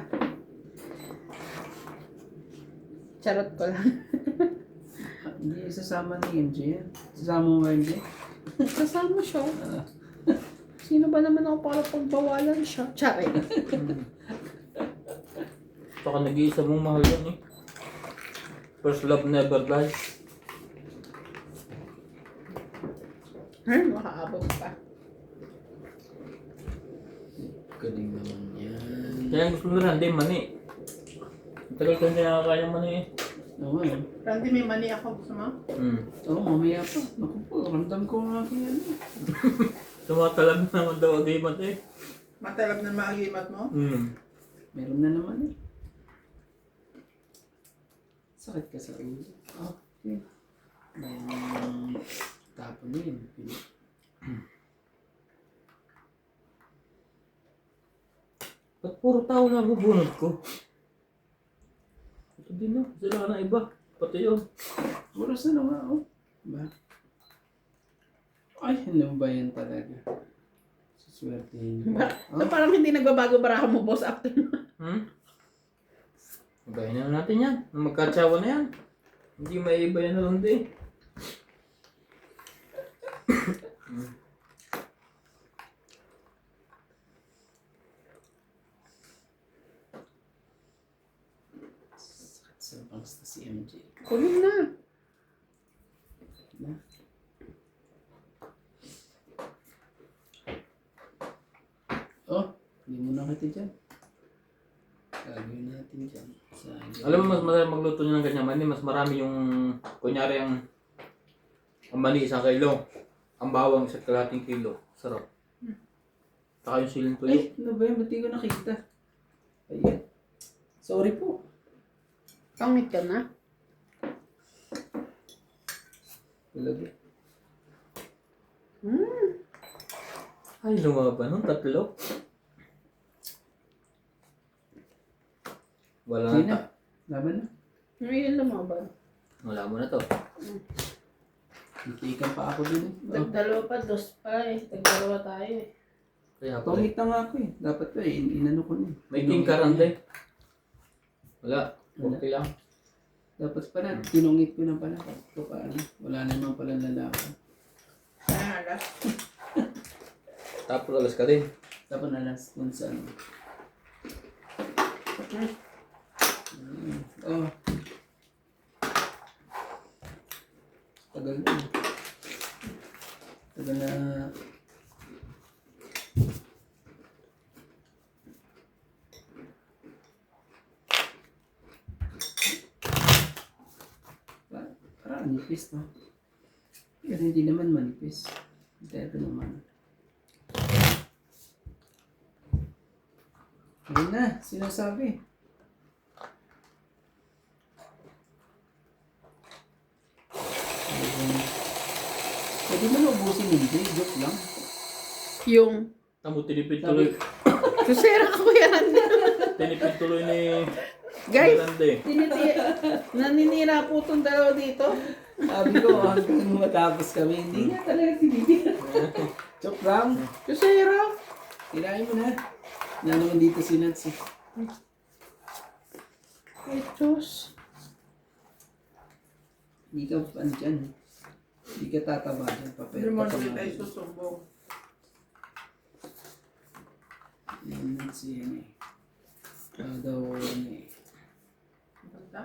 Charot ko lang. Hindi isasama ni MJ yan. Sasama mo ba MJ? Kasama siya. Sino ba naman ako para pagbawalan siya? Tsaka Saka nag-iisa mong mahal yan eh. First love never dies. makaabot pa. Galing naman yan. Kaya gusto mo na hindi mani. Ang tagal ko hindi nakakaya mani eh. Oo nga. Randy, may mali ako. Gusto mo? Oo, mamaya pa. Naku po, ramdam ko ang aking ano. Tumatalag na naman daw agimat eh. Matalab na maagimat mo? Meron na naman eh. Sakit ka sa ulo. Okay. Tapon na yun. Ba't puro tao na bubunod ko? Ito din na, sila na iba. pati yun. Oras na nga, oh. Ba? Ay, ano ba yan talaga? Suswertein. So parang hindi nagbabago baraha mo, boss, after. Ibahin na natin yan. Magkatsawa na yan. Hindi may iba yan na lang din. Sakit sa bangsta si MJ. Kunin na. Na? Oh, hindi mo na kita dyan. Gagawin natin dyan. Alam mo, mas madali magluto nyo ng ganyan mani. Mas marami yung, kunyari ang mani 1 kilo. Ang bawang 1 kalahating kilo. Sarap. Saka yung siling tuyo. Ay, ano ba yan? Ba't di ko nakita? Ayan. Sorry po. Pangit ka na. Talaga. Ay, lumaban nun. 3. Wala Hindi na. na. Laban na. Ngayon lumaban. Wala mo na to. Nitikan pa ako din. Oh, Dalawa pa, 2 pa eh. Dalawa tayo eh. Kaya pala. pangit na nga ako eh. Dapat pa eh. Inano ko na eh. May king karande. Wala. Wala. Okay lang. Dapat pala. Tinungit ko na pala. Ito pa ano. Wala naman pala lalaki. Saan Tapos alas ka din. Dapat na last kung saan. Oh. Tagal na. Tagal na. Parang manipis, no? Pero hindi naman manipis. Ito naman. Ayun na, sinasabi. Pwede mo na ubusin hindi, joke lang. yung... Tamo, tinipid tuloy. Susera ko yan. Tinipid tuloy ni Guys, Karande. naninira po itong dalawa dito. Sabi ko, hanggang matapos kami, hindi nga talaga tinitira. Joke lang. Susera. Tirahin mo na. Na naman dito si Nats eh. Ay, Diyos. Hindi ka ano dyan. Hindi ka tataba dyan. Hindi mo naman tayo susumbong. Yan Nats yan eh. Daw yan eh. Basta.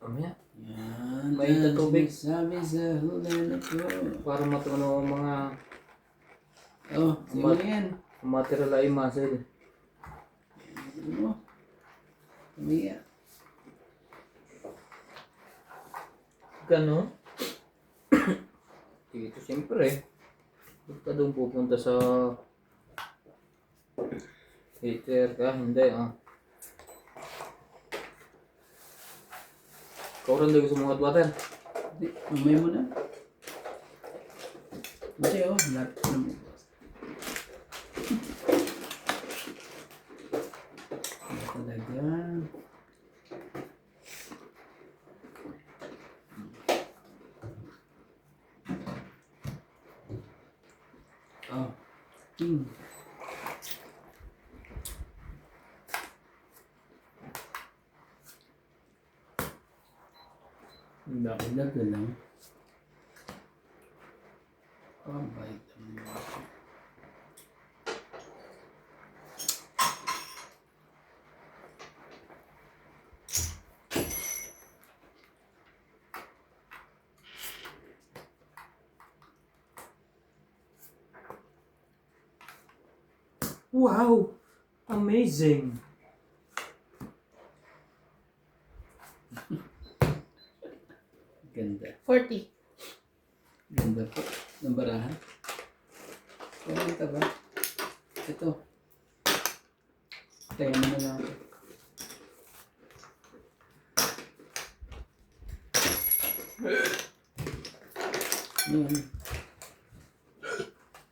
Mamaya. Yan. May tubig. Sabi sa hula na ko. Para matuno ang mga Oh, sige na yan. material ay muscle. Ano mo? Kamiya. Gano? Dito siyempre. Huwag ka doon pupunta sa heater ka. Hindi ah. Ikaw rin gusto mong hot water. Hindi, mamay mo na. Hindi oh, lahat na mo. Talaga. Oh. Dakilag ka lang. Oh, bait naman. Wow! Amazing! Ganda. 40. Ganda po. Ng barahan. Kumanta ba? Ito. Tayo mo na lang ako. Yun.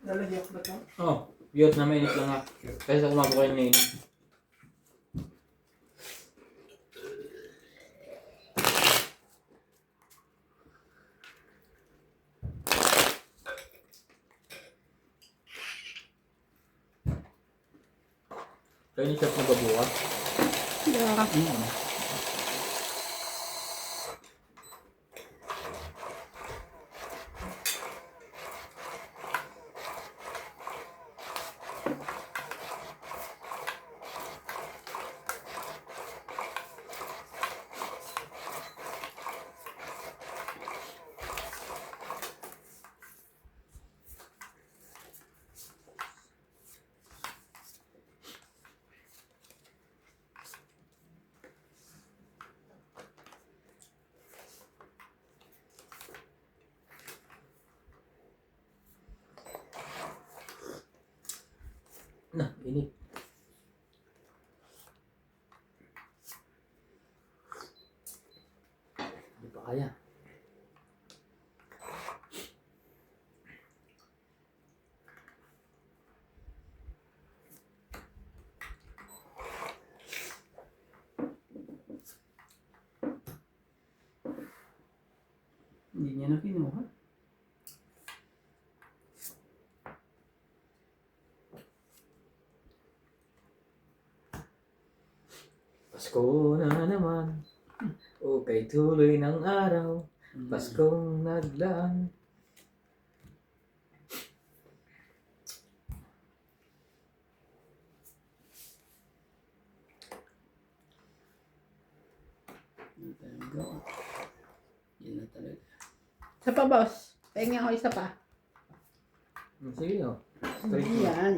Lalagyan ko ba ito? Oh, yun na mainit lang nga. Kaysa kumago kayo ngayon. Kayo ni Chef nagbabukas? Yeah. Na, init. Hindi pa kaya. Hindi niya na kinuha. Pasko na naman. Okay, tuloy ng araw. Paskong naglaan. Ano tayong gawa? Yan na talaga. Isa pa, boss. Pahingi ako isa pa. Sige, oh. Straight mo. Yan.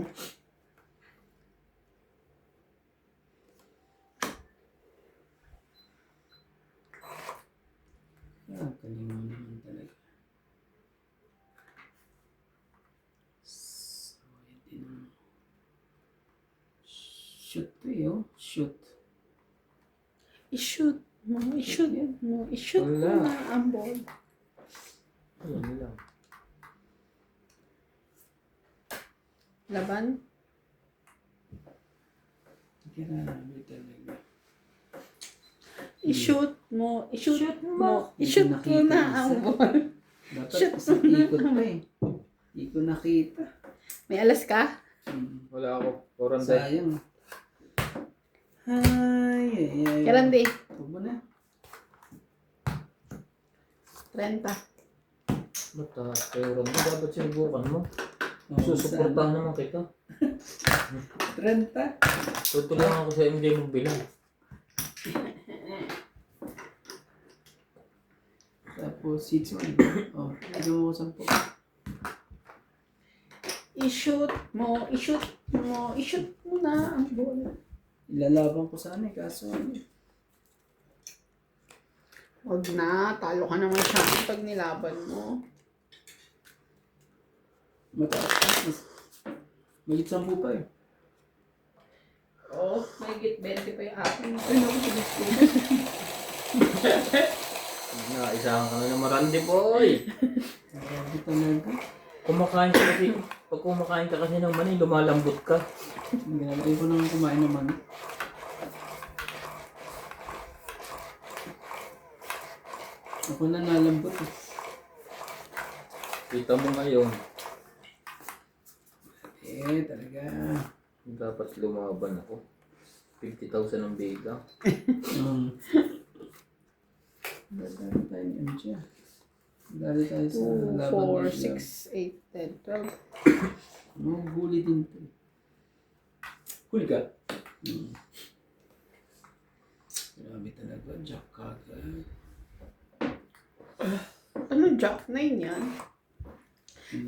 Ah, kanina naman talaga. So, ito na. Shoot to yun. Shoot. I-shoot mo. I-shoot mo. I-shoot mo Wala. na ang ball. Ayun lang. Laban. Grabe talaga. I-shoot mo. I-shoot mo. Hindi I-shoot ko mo nakita na isa. ang ball. Dapat Shoot isang mo na. ikot pa eh. Hindi ko nakita. May alas ka? Wala ako. Oranda. Sayang. Ay, ay, ay. Kailan di? Huwag mo na. 30. Mataas kayo Oranda. Dapat sinubukan mo. Oh, Susuportahan naman kita. 30. Tutulungan ako sa MJ mong bilang. Tapos, seats mo. Oh, tignan mo ko 10. I-shoot mo. I-shoot mo. I-shoot mo na ang ball. Ilalaban ko sana eh, kaso ano eh. Huwag na. Talo ka naman siya pag nilaban mo. Mataas pa. Magit 10 pa eh. Oh, may git 20 pa yung akin. Ay, naku, tigas ko. Naisahan ka na ng marandi, boy. Grabe talaga. Kumakain ka kasi, pag kumakain ka kasi ng mani, lumalambot ka. Grabe, ayaw ko naman kumain naman. Ako na nalambot eh. Kita mo ngayon, Eh, talaga. dapat lumaban ako. 50,000 ang biga. Dali tayo ni MJ. Dali tayo sa 2, laban 4, bigla. 6, 8, 10, 12. No, huli din to. Huli ka? Grabe talaga, Jack kagad. Ano Jack 9 yan?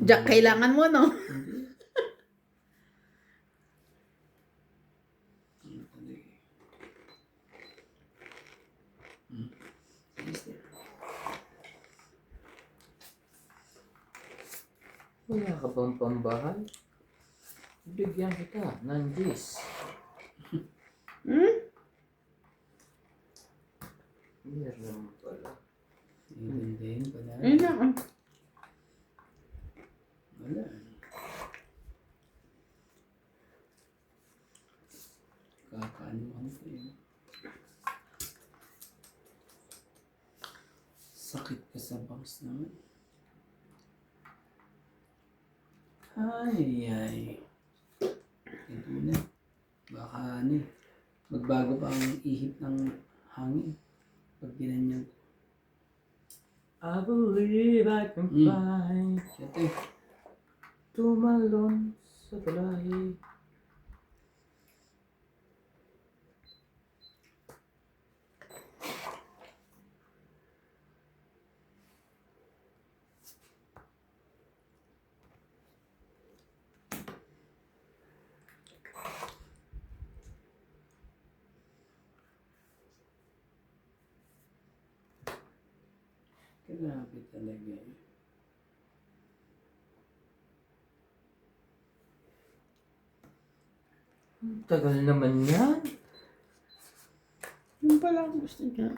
Jack kailangan mo, no? Ano talaga eh. Ayos na. Wala ka bang pambahay? Bigyan kita, Nanjis. Meron pala. Ayun din pala. Ayun na. Wala. Kakaanuhan ko yun. Sakit ka sa bangs naman. Ay, ay. Ito na. Baka ano eh. Magbago pa ang ihip ng hangin. Pag ginanyan. I believe I can Mm. fly. Ito eh. Tumalon sa tulay. Grabe talaga eh. Tagal naman yan. Yun pala ang gusto niya.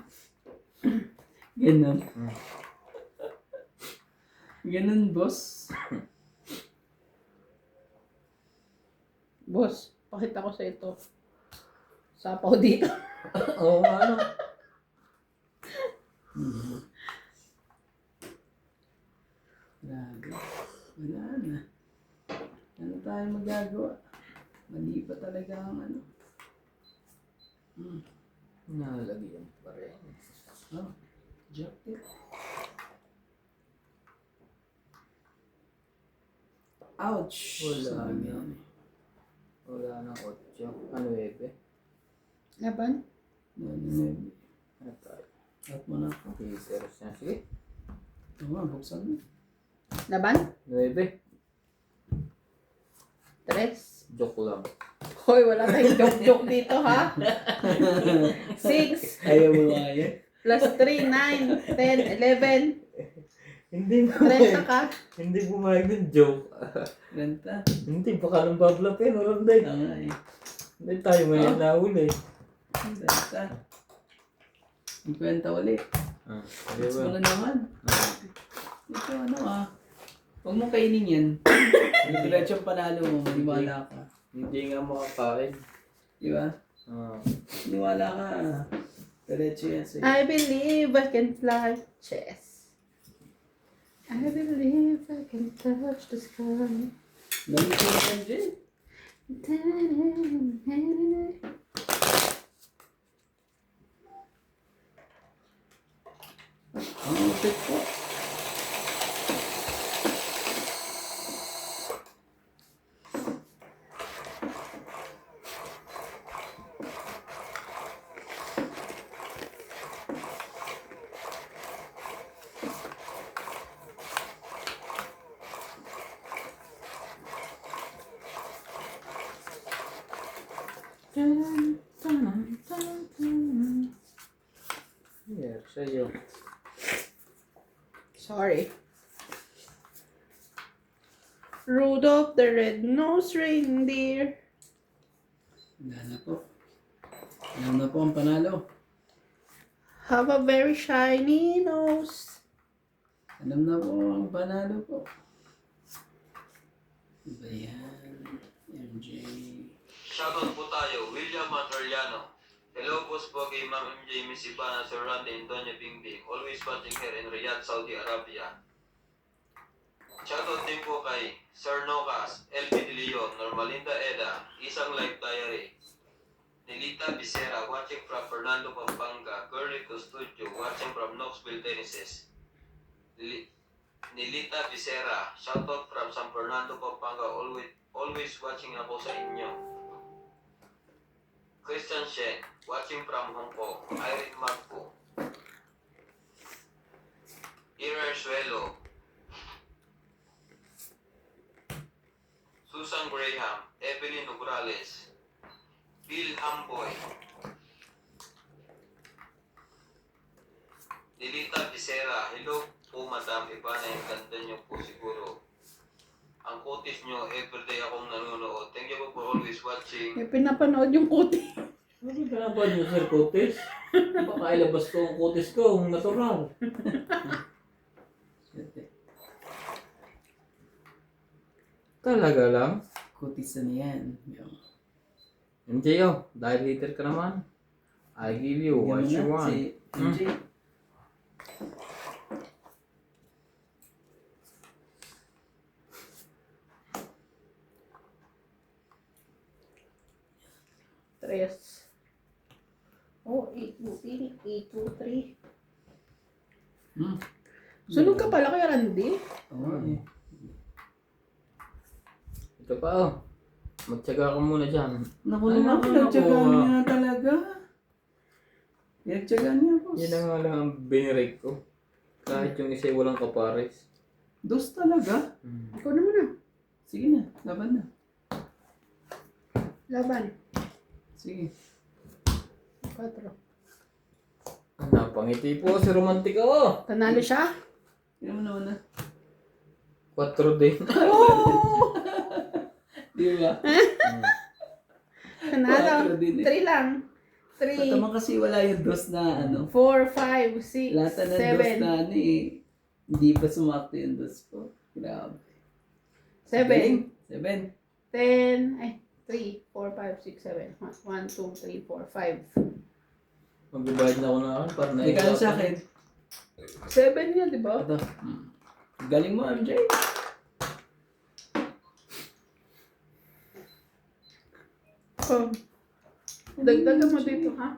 Ganon. Mm. Ganon, boss. Boss, pakita ko sa ito. Sapaw dito. Oo, ano? Grabe. Wala na. Ano tayo magagawa? Mali pa talaga ang ano. Nalagyan pa rin. Oh, jacket. Ouch! Wala Sabi na. yan. Wala nang 8. Ano, Ebe? Laban? Ano Ano tayo? At mo na ako. Haters na. Sige. Ito nga, buksan mo. Laban? 9. 3. Joke lang. Hoy, wala tayong joke-joke dito, ha? 6 Ayaw mo nga yan. plus 3, 9, 10, 11. Hindi 30 ka. Hindi pumayag ng joke. Renta. Hindi, baka nang bablapin. Walang day. Tanga eh. Hindi tayo ngayon nahuli. Renta. Ang kwenta ulit. Mas mo na naman. Ito ano ah. Huwag mo kainin yan. Diretso panalo mo, maniwala ka. Hindi nga makakain. Di ba? Ah. Maniwala ka. Diretso yan sa'yo. I believe I can fly. Chess. I believe I can touch the sky. Dami ko yan dyan. Ang upit ko. Yeah, sa'yo. Sorry. Rudolph the Red-Nosed Reindeer. Wala na po. Alam na po ang panalo. Have a very shiny nose. Alam na po ang panalo po. Iba yan. MJ. Shoutout po tayo, William Matraliano. Hello po po kay Ma'am MJ, Miss Ivana, Sir Randy, Antonio Bingbing. Always watching here in Riyadh, Saudi Arabia. Shoutout din po kay Sir Nocas, LB De Leon, Normalinda Eda, Isang Life Diary. Nilita Bisera, watching from Fernando Pampanga. Curly Studio, watching from Knoxville, Tennessee. Nilita Bisera, shoutout from San Fernando, Pampanga. Always watching ako sa inyo. Christian Shen, watching from Hong Kong. Irene Marco. Ira Suelo. Susan Graham, Evelyn Nograles. Bill Hamboy. Dilita Bisera, hello po Madam Ivana, yung ganda nyo po siguro. Ang kutis nyo, everyday akong nanonood. Thank you po for always watching. May pinapanood yung kuti. Ano ba yung Sir Kutis? Baka ilabas ko ang kutis ko, ang natural. Talaga lang? Kutis na yan. MJ, dahil hater ka naman. I give you what you want. Si MJ. 3. Oh, 8, 2, 8, 2, 3. Sunog ka pala kay Randy? Oo eh. Ito pa oh. Magtyaga ka muna dyan. Naku Ay, naman, naku, pinagtsagaan naku. niya talaga. Pinagtsagaan niya, boss. Yan na nga lang ang binirake ko. Kahit yung isa walang kapares. Dos talaga. Ikaw naman na. Sige na, laban na. Laban. Sige. 4. Napangiti po si Romantika oh. Tanalo siya? Tignan mo naman na. 4 din. Di ba? Tanalo. 4 din eh. 3 lang. Ba't 3, naman kasi wala yung dos na ano. 4, 5, 6, Lahat na ng dos na 7. ano eh. Hindi pa sumakto yung dos ko. Grabe. 7. 7. 10. Ay, 3, 4, 5, 6, 7. 1, 2, 3, 4, 5. Magbabayad na ako na akin para na Hindi ka lang sa akin. 7 nga, di ba? Ito. Galing mo, MJ. Oh. Dagdagan mo dito, ha?